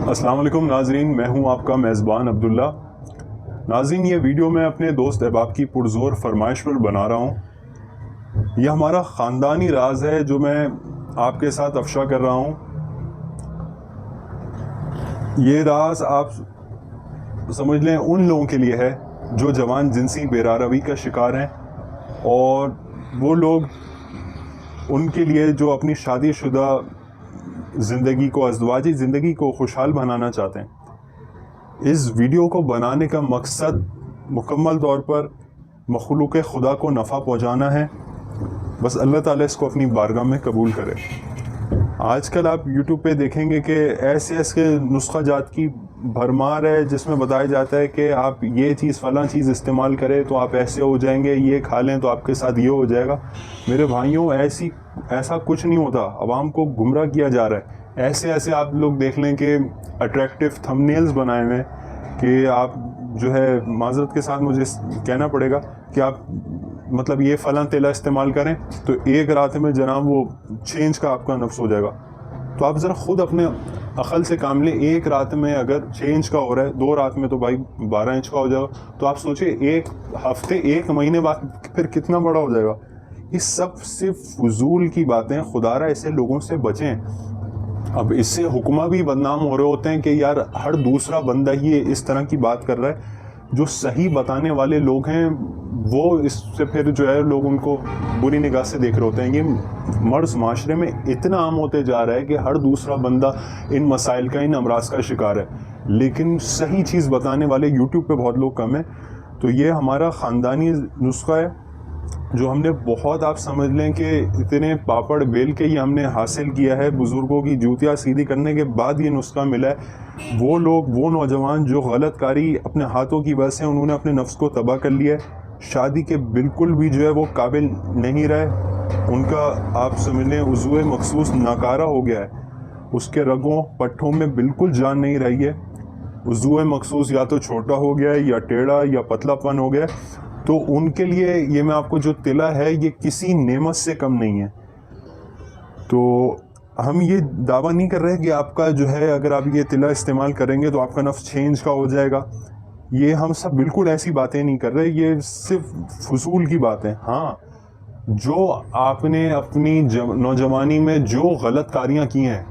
السلام علیکم ناظرین، میں ہوں آپ کا میزبان عبداللہ۔ ناظرین، یہ ویڈیو میں اپنے دوست احباب کی پرزور فرمائش پر بنا رہا ہوں۔ یہ ہمارا خاندانی راز ہے جو میں آپ کے ساتھ افشا کر رہا ہوں۔ یہ راز آپ سمجھ لیں ان لوگوں کے لیے ہے جو جوان جنسی بیراروی کا شکار ہیں، اور وہ لوگ ان کے لیے جو اپنی شادی شدہ زندگی کو، ازدواجی زندگی کو خوشحال بنانا چاہتے ہیں۔ اس ویڈیو کو بنانے کا مقصد مکمل طور پر مخلوق خدا کو نفع پہنچانا ہے۔ بس اللہ تعالیٰ اس کو اپنی بارگاہ میں قبول کرے۔ آج کل آپ یوٹیوب پہ دیکھیں گے کہ ایسے نسخہ جات کی بھرمار ہے جس میں بتایا جاتا ہے کہ آپ یہ چیز فلاں چیز استعمال کریں تو آپ ایسے ہو جائیں گے، یہ کھا لیں تو آپ کے ساتھ یہ ہو جائے گا۔ میرے بھائیوں، ایسا کچھ نہیں ہوتا۔ عوام کو گمراہ کیا جا رہا ہے۔ ایسے آپ لوگ دیکھ لیں کہ اٹریکٹیو تھمبنیلز بنائے ہوئے کہ آپ جو ہے، معذرت کے ساتھ مجھے کہنا پڑے گا کہ آپ مطلب یہ فلاں تیلا استعمال کریں تو ایک رات میں جناب وہ چینج کا آپ کا نفس ہو جائے گا۔ تو آپ ذرا خود اپنے عقل سے کام لیں۔ ایک رات میں اگر چینج کا ہو رہا ہے، 2 رات میں تو بھائی 12 انچ کا ہو جائے گا۔ تو آپ سوچیں ایک ہفتے، 1 مہینے بعد پھر کتنا بڑا ہو جائے گا۔ یہ سب صرف فضول کی باتیں، خدا را ایسے لوگوں سے بچیں۔ اب اس سے حکمہ بھی بدنام ہو رہے ہوتے ہیں کہ یار ہر دوسرا بندہ ہی اس طرح کی بات کر رہا ہے۔ جو صحیح بتانے والے لوگ ہیں وہ اس سے پھر جو ہے لوگ ان کو بری نگاہ سے دیکھ رہے ہوتے ہیں۔ یہ مرض معاشرے میں اتنا عام ہوتے جا رہا ہے کہ ہر دوسرا بندہ ان مسائل کا، ان امراض کا شکار ہے، لیکن صحیح چیز بتانے والے یوٹیوب پہ بہت لوگ کم ہیں۔ تو یہ ہمارا خاندانی نسخہ ہے جو ہم نے بہت، آپ سمجھ لیں کہ اتنے پاپڑ بیل کے یہ ہم نے حاصل کیا ہے۔ بزرگوں کی جوتیاں سیدھی کرنے کے بعد یہ نسخہ ملا ہے۔ وہ لوگ، وہ نوجوان جو غلط کاری اپنے ہاتھوں کی وجہ سے انہوں نے اپنے نفس کو تباہ کر لیا ہے، شادی کے بالکل بھی جو ہے وہ قابل نہیں رہے، ان کا آپ سمجھ لیں عضو مخصوص ناکارہ ہو گیا ہے، اس کے رگوں پٹھوں میں بالکل جان نہیں رہی ہے، عضو مخصوص یا تو چھوٹا ہو گیا ہے یا ٹیڑھا یا پتلا پن ہو گیا ہے۔ تو ان کے لیے یہ میں آپ کو جو تلا ہے یہ کسی نعمت سے کم نہیں ہے۔ تو ہم یہ دعویٰ نہیں کر رہے کہ آپ کا جو ہے اگر آپ یہ تلا استعمال کریں گے تو آپ کا نفس چینج کا ہو جائے گا۔ یہ ہم سب بالکل ایسی باتیں نہیں کر رہے، یہ صرف فضول کی باتیں۔ ہاں، جو آپ نے اپنی نوجوانی میں جو غلط کاریاں کی ہیں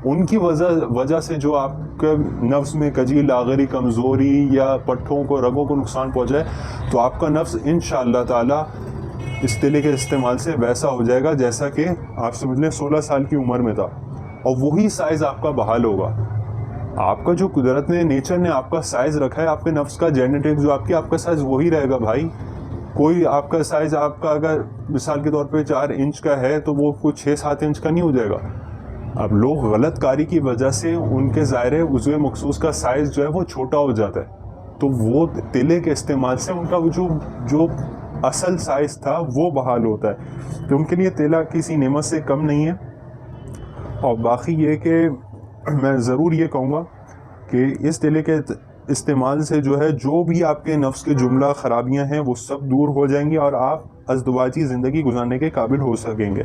ان کی وجہ سے جو آپ کے نفس میں کجی، لاغری، کمزوری یا پٹھوں کو، رگوں کو نقصان پہنچائے، تو آپ کا نفس انشاءاللہ تعالی اس تیلے کے استعمال سے ویسا ہو جائے گا جیسا کہ آپ سمجھ لیں 16 سال کی عمر میں تھا، اور وہی سائز آپ کا بحال ہوگا۔ آپ کا جو قدرت نے، نیچر نے آپ کا سائز رکھا ہے، آپ کے نفس کا جینیٹک جو آپ کا سائز وہی رہے گا بھائی۔ کوئی آپ کا سائز، آپ کا اگر مثال کے طور پہ 4 انچ کا ہے تو وہ کوئی 6-7 انچ کا نہیں ہو جائے گا۔ اب لوگ غلط کاری کی وجہ سے ان کے ظاہر عضو مخصوص کا سائز جو ہے وہ چھوٹا ہو جاتا ہے، تو وہ تیلے کے استعمال سے ان کا جو اصل سائز تھا وہ بحال ہوتا ہے۔ تو ان کے لیے تیلا کسی نعمت سے کم نہیں ہے۔ اور باقی یہ کہ میں ضرور یہ کہوں گا کہ اس تیلے کے استعمال سے جو ہے جو بھی آپ کے نفس کے جملہ خرابیاں ہیں وہ سب دور ہو جائیں گی اور آپ ازدواجی زندگی گزارنے کے قابل ہو سکیں گے۔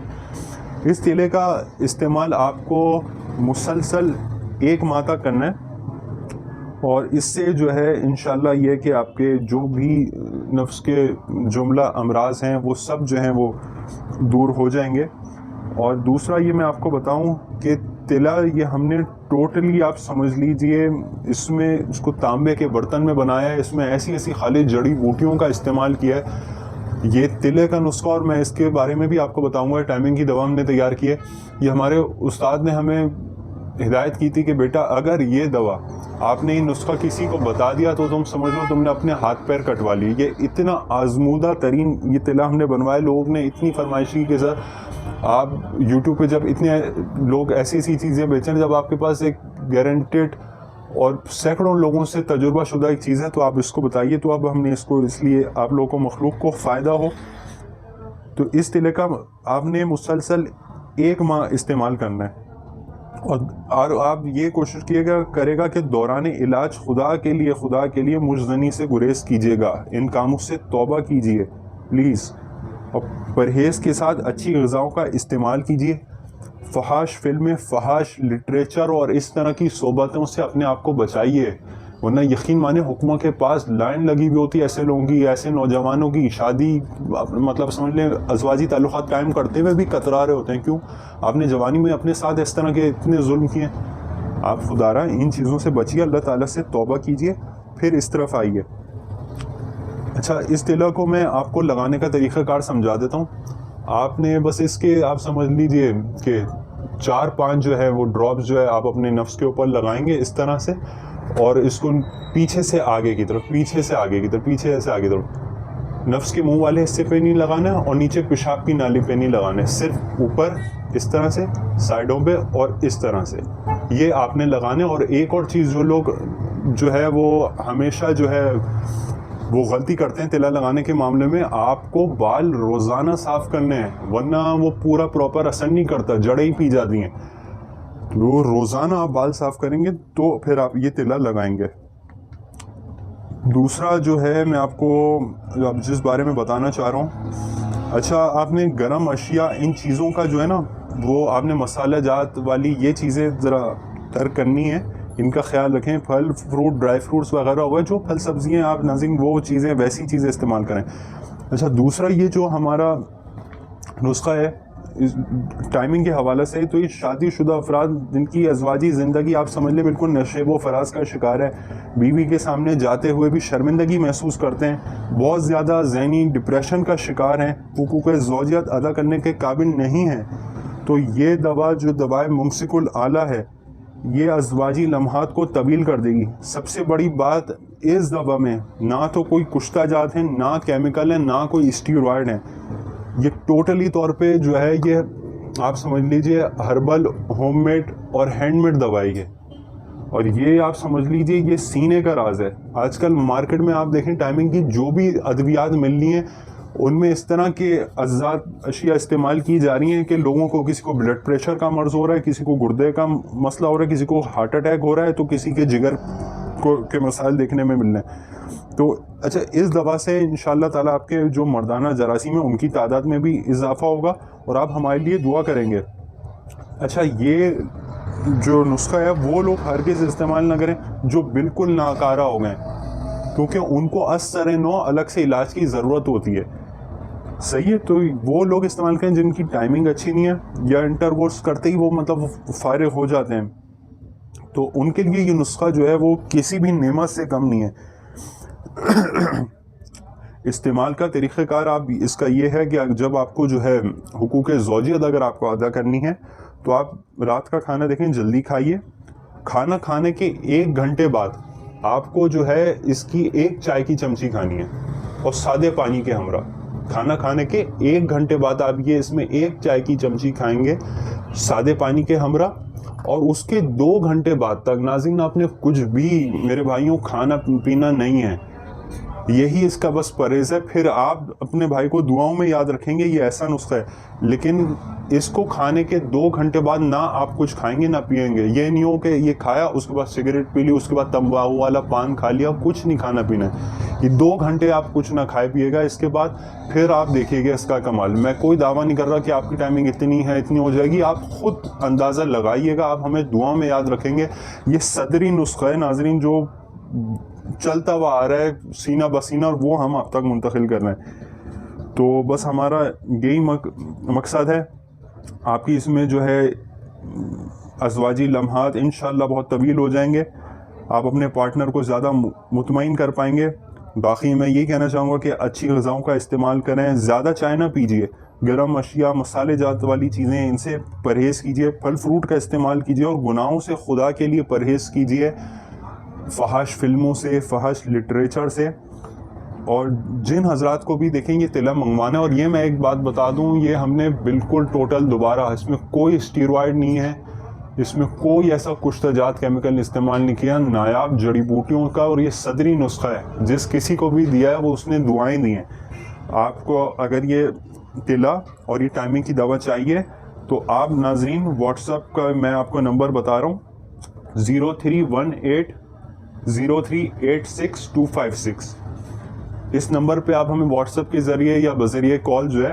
اس تیلے کا استعمال آپ کو مسلسل 1 ماہ تک کرنا ہے، اور اس سے جو ہے انشاءاللہ یہ کہ آپ کے جو بھی نفس کے جملہ امراض ہیں وہ سب جو ہیں وہ دور ہو جائیں گے۔ اور دوسرا یہ میں آپ کو بتاؤں کہ تیلا یہ ہم نے ٹوٹلی، آپ سمجھ لیجئے، اس میں اس کو تانبے کے برتن میں بنایا ہے، اس میں ایسی خالص جڑی بوٹیوں کا استعمال کیا ہے۔ یہ تلے کا نسخہ، اور میں اس کے بارے میں بھی آپ کو بتاؤں گا، ٹائمنگ کی دوا ہم نے تیار کی ہے۔ یہ ہمارے استاد نے ہمیں ہدایت کی تھی کہ بیٹا اگر یہ دوا آپ نے یہ نسخہ کسی کو بتا دیا تو تم سمجھ لو تم نے اپنے ہاتھ پیر کٹوا لی۔ یہ اتنا آزمودہ ترین یہ تلا ہم نے بنوایا، لوگوں نے اتنی فرمائشی کے ساتھ۔ آپ یوٹیوب پہ جب اتنے لوگ ایسی چیزیں بیچیں، جب آپ کے پاس ایک گارنٹیڈ اور سینکڑوں لوگوں سے تجربہ شدہ ایک چیز ہے تو آپ اس کو بتائیے۔ تو اب ہم نے اس کو اس لیے آپ لوگوں کو، مخلوق کو فائدہ ہو، تو اس تیلے کا آپ نے مسلسل 1 ماہ استعمال کرنا ہے، اور آپ یہ کوشش کرے گا کہ دوران علاج خدا کے لیے مجزنی سے گریز کیجیے گا، ان کاموں سے توبہ کیجیے پلیز، اور پرہیز کے ساتھ اچھی غذاؤں کا استعمال کیجیے۔ فحاش فلمیں، فحاش لٹریچر اور اس طرح کی صحبتوں سے اپنے آپ کو بچائیے، ورنہ یقین مانے حکومت کے پاس لائن لگی ہوئی ہوتی ہے ایسے لوگوں کی، ایسے نوجوانوں کی شادی مطلب سمجھ لیں ازواجی تعلقات قائم کرتے ہوئے بھی کترا رہے ہوتے ہیں. کیوں؟ آپ نے جوانی میں اپنے ساتھ اس طرح کے اتنے ظلم کیے. آپ خدا رہا ان چیزوں سے بچیے، اللہ تعالیٰ سے توبہ کیجیے، پھر اس طرف آئیے. اچھا، اس تلا کو میں آپ کو لگانے کا طریقہ کار سمجھا دیتا ہوں. آپ نے بس اس کے آپ سمجھ لیجئے کہ 4-5 جو ہے وہ ڈراپس جو ہے آپ اپنے نفس کے اوپر لگائیں گے اس طرح سے، اور اس کو پیچھے سے آگے کی طرف، پیچھے سے آگے کی طرف، پیچھے سے آگے کی طرف. نفس کے منہ والے حصے پہ نہیں لگانا ہے اور نیچے پیشاب کی نالی پہ نہیں لگانا ہے، صرف اوپر اس طرح سے، سائڈوں پہ اور اس طرح سے یہ آپ نے لگانے. اور ایک اور چیز جو لوگ جو ہے وہ ہمیشہ جو ہے وہ غلطی کرتے ہیں تلا لگانے کے معاملے میں، آپ کو بال روزانہ صاف کرنے ہیں، ورنہ وہ پورا پراپر اثر نہیں کرتا، جڑیں ہی پی جاتی ہیں. وہ روزانہ آپ بال صاف کریں گے تو پھر آپ یہ تلا لگائیں گے. دوسرا جو ہے میں آپ کو جس بارے میں بتانا چاہ رہا ہوں، اچھا آپ نے گرم اشیاء ان چیزوں کا جو ہے نا وہ آپ نے مسالہ جات والی یہ چیزیں ذرا ترک کرنی ہے، ان کا خیال رکھیں. پھل فروٹ، ڈرائی فروٹس وغیرہ ہوگا، جو پھل سبزیاں آپ ناظرین وہ چیزیں ویسی چیزیں استعمال کریں. اچھا دوسرا یہ جو ہمارا نسخہ ہے ٹائمنگ کے حوالے سے، تو یہ شادی شدہ افراد جن کی ازواجی زندگی آپ سمجھ لیں بالکل نشیب و فراز کا شکار ہے، بیوی کے سامنے جاتے ہوئے بھی شرمندگی محسوس کرتے ہیں، بہت زیادہ ذہنی ڈپریشن کا شکار ہیں، حقوق زوجیت ادا کرنے کے قابل نہیں ہیں، تو یہ دوا جو دوائے ممسک الآلہ ہے یہ ازواجی لمحات کو طویل کر دے گی. سب سے بڑی بات اس دوا میں نہ تو کوئی کشتہ جات ہیں، نہ کیمیکل ہیں، نہ کوئی اسٹیرائڈ ہیں. یہ ٹوٹلی طور پہ جو ہے یہ آپ سمجھ لیجئے ہربل، ہوم میڈ اور ہینڈ میڈ دوائی ہے، اور یہ آپ سمجھ لیجئے یہ سینے کا راز ہے. آج کل مارکیٹ میں آپ دیکھیں ٹائمنگ کی جو بھی ادویات ملنی ہیں ان میں اس طرح کے اجزاء اشیاء استعمال کی جا رہی ہیں کہ لوگوں کو، کسی کو بلڈ پریشر کا مرض ہو رہا ہے، کسی کو گردے کا مسئلہ ہو رہا ہے، کسی کو ہارٹ اٹیک ہو رہا ہے، تو کسی کے جگر کے مسائل دیکھنے میں مل رہے ہیں. تو اچھا اس دوا سے انشاءاللہ تعالیٰ آپ کے جو مردانہ جراثیم ہیں ان کی تعداد میں بھی اضافہ ہوگا اور آپ ہمارے لیے دعا کریں گے. اچھا یہ جو نسخہ ہے وہ لوگ ہرگز استعمال نہ کریں جو بالکل ناکارہ ہو گئے، کیونکہ ان کو اثر نو الگ سے علاج کی ضرورت ہوتی ہے. صحیح ہے، تو وہ لوگ استعمال کریں جن کی ٹائمنگ اچھی نہیں ہے یا انٹرکورس کرتے ہی وہ مطلب فارغ ہو جاتے ہیں، تو ان کے لیے یہ نسخہ جو ہے وہ کسی بھی نعمت سے کم نہیں ہے. استعمال کا طریقہ کار آپ اس کا یہ ہے کہ جب آپ کو جو ہے حقوق زوجیت اگر آپ کو ادا کرنی ہے تو آپ رات کا کھانا دیکھیں جلدی کھائیے. کھانا کھانے کے 1 گھنٹے بعد آپ کو جو ہے اس کی 1 چائے کی چمچی کھانی ہے اور سادے پانی کے ہمراہ. کھانا کھانے کے 1 گھنٹے بعد آپ یہ اس میں 1 چائے کی چمچی کھائیں گے سادے پانی کے ہمراہ، اور اس کے 2 گھنٹے بعد تک ناظرین آپ نے کچھ بھی میرے بھائیوں کھانا پینا نہیں ہے. یہی اس کا بس پرہیز ہے. پھر آپ اپنے بھائی کو دعاؤں میں یاد رکھیں گے، یہ ایسا نسخہ ہے. لیکن اس کو کھانے کے 2 گھنٹے بعد نہ آپ کچھ کھائیں گے نہ پئیں گے. یہ نہیں ہو کہ یہ کھایا اس کے بعد سگریٹ پی لی، اس کے بعد تمباکو والا پان کھا لیا، کچھ نہیں کھانا پینا. یہ 2 گھنٹے آپ کچھ نہ کھائے پیے گا، اس کے بعد پھر آپ دیکھیے گا اس کا کمال. میں کوئی دعویٰ نہیں کر رہا کہ آپ کی ٹائمنگ اتنی ہے اتنی ہو جائے گی، آپ خود اندازہ لگائیے گا. آپ ہمیں دعاؤں میں یاد رکھیں گے. یہ صدری نسخہ ہے ناظرین جو چلتا ہوا آ رہا ہے سینہ بسینہ، اور وہ ہم آپ تک منتقل کر رہے ہیں. تو بس ہمارا یہی مقصد ہے. آپ کی اس میں جو ہے ازواجی لمحات انشاءاللہ بہت طویل ہو جائیں گے، آپ اپنے پارٹنر کو زیادہ مطمئن کر پائیں گے. باقی میں یہ کہنا چاہوں گا کہ اچھی غذاؤں کا استعمال کریں، زیادہ چائے نہ پیجیے، گرم اشیاء، مسالے جات والی چیزیں ان سے پرہیز کیجیے، پھل فروٹ کا استعمال کیجیے، اور گناہوں سے خدا کے لیے پرہیز کیجیے، فحش فلموں سے، فحش لٹریچر سے. اور جن حضرات کو بھی دیکھیں یہ تلا منگوانا ہے، اور یہ میں ایک بات بتا دوں، یہ ہم نے بالکل ٹوٹل دوبارہ، اس میں کوئی اسٹیرائڈ نہیں ہے، اس میں کوئی ایسا کشتہ جات کیمیکل استعمال نہیں کیا، نایاب جڑی بوٹیوں کا، اور یہ صدری نسخہ ہے. جس کسی کو بھی دیا ہے وہ اس نے دعائیں دی ہیں. آپ کو اگر یہ تلا اور یہ ٹائمنگ کی دوا چاہیے تو آپ ناظرین واٹس ایپ کا میں آپ کو نمبر بتا رہا ہوں، 03180386 256. اس نمبر پہ آپ ہمیں واٹس ایپ کے ذریعے یا بذریعے کال جو ہے